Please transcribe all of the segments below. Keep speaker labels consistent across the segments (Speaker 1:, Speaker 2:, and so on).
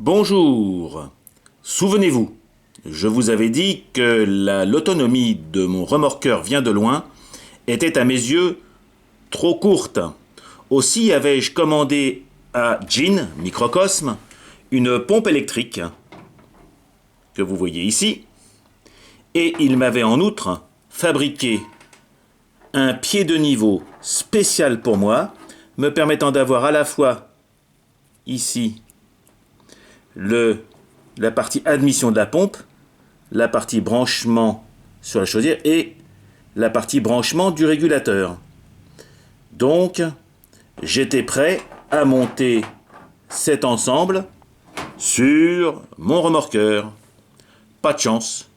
Speaker 1: Bonjour. Souvenez-vous, je vous avais dit que l'autonomie de mon remorqueur vient de loin était à mes yeux trop courte. Aussi avais-je commandé à Gin Microcosme une pompe électrique que vous voyez ici, et il m'avait en outre fabriqué un pied de niveau spécial pour moi, me permettant d'avoir à la fois ici la partie admission de la pompe, la partie branchement sur la chaudière et la partie branchement du régulateur. Donc, j'étais prêt à monter cet ensemble sur mon remorqueur. Pas de chance,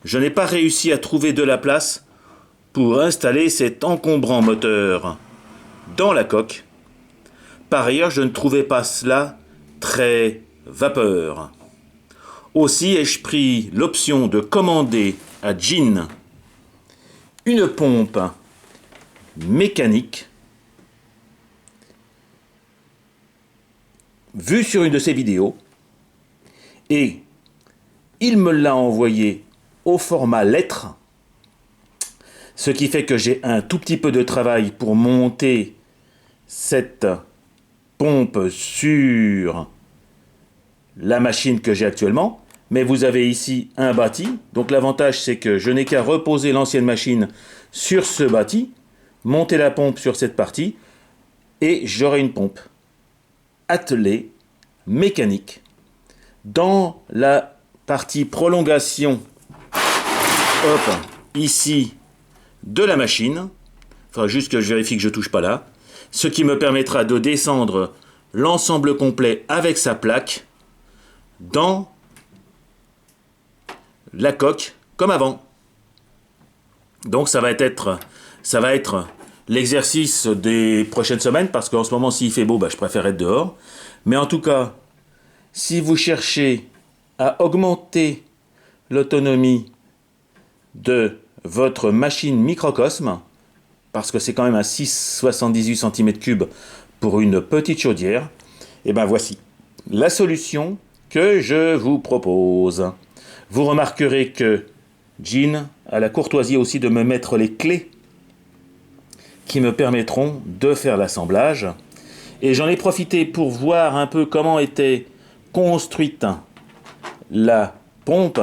Speaker 1: je n'ai pas réussi à trouver de la place pour installer cet encombrant moteur dans la coque. Par ailleurs, je ne trouvais pas cela très vapeur. Aussi ai-je pris l'option de commander à Gin une pompe mécanique vue sur une de ses vidéos, et il me l'a envoyé au format lettre, ce qui fait que j'ai un tout petit peu de travail pour monter cette pompe sur la machine que j'ai actuellement. Mais vous avez ici un bâti, donc l'avantage c'est que je n'ai qu'à reposer l'ancienne machine sur ce bâti, monter la pompe sur cette partie, et j'aurai une pompe attelée, mécanique. Dans la partie prolongation, hop, ici, de la machine, enfin juste que je vérifie que je ne touche pas là, ce qui me permettra de descendre l'ensemble complet avec sa plaque dans la coque comme avant. Donc ça va être l'exercice des prochaines semaines, parce qu'en ce moment s'il fait beau, je préfère être dehors. Mais en tout cas, si vous cherchez à augmenter l'autonomie de votre machine microcosme, parce que c'est quand même un 6,78 cm3 pour une petite chaudière, et bien voici la solution que je vous propose. Vous remarquerez que Gin a la courtoisie aussi de me mettre les clés qui me permettront de faire l'assemblage. Et j'en ai profité pour voir un peu comment était construite la pompe.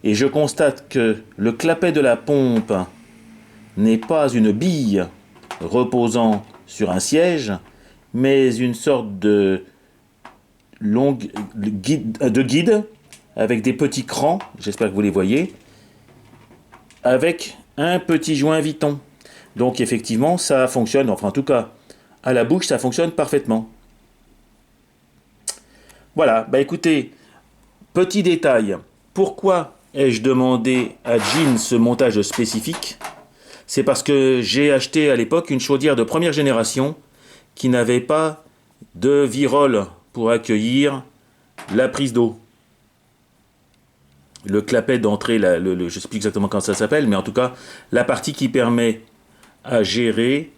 Speaker 1: Et je constate que le clapet de la pompe n'est pas une bille reposant sur un siège, mais une sorte de guide avec des petits crans, j'espère que vous les voyez, avec un petit joint Viton. Donc effectivement, ça fonctionne, enfin en tout cas, à la bouche, ça fonctionne parfaitement. Voilà, écoutez, petit détail, pourquoi ai-je demandé à Gin ce montage spécifique? C'est parce que j'ai acheté à l'époque une chaudière de première génération qui n'avait pas de virole pour accueillir la prise d'eau. Le clapet d'entrée, je ne sais plus exactement comment ça s'appelle, mais en tout cas, la partie qui permet de gérer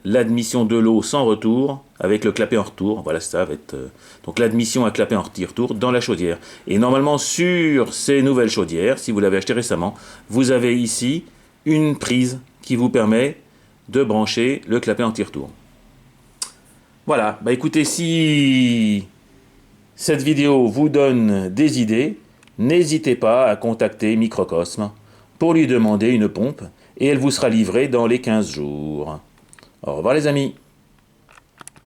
Speaker 1: l'admission de l'eau sans retour avec le clapet en retour. Voilà, ça va être donc l'admission à clapet en retour dans la chaudière. Et normalement, sur ces nouvelles chaudières, si vous l'avez acheté récemment, vous avez ici une prise qui vous permet de brancher le clapet anti-retour. Voilà, écoutez, si cette vidéo vous donne des idées, n'hésitez pas à contacter Microcosme pour lui demander une pompe, et elle vous sera livrée dans les 15 jours. Au revoir les amis.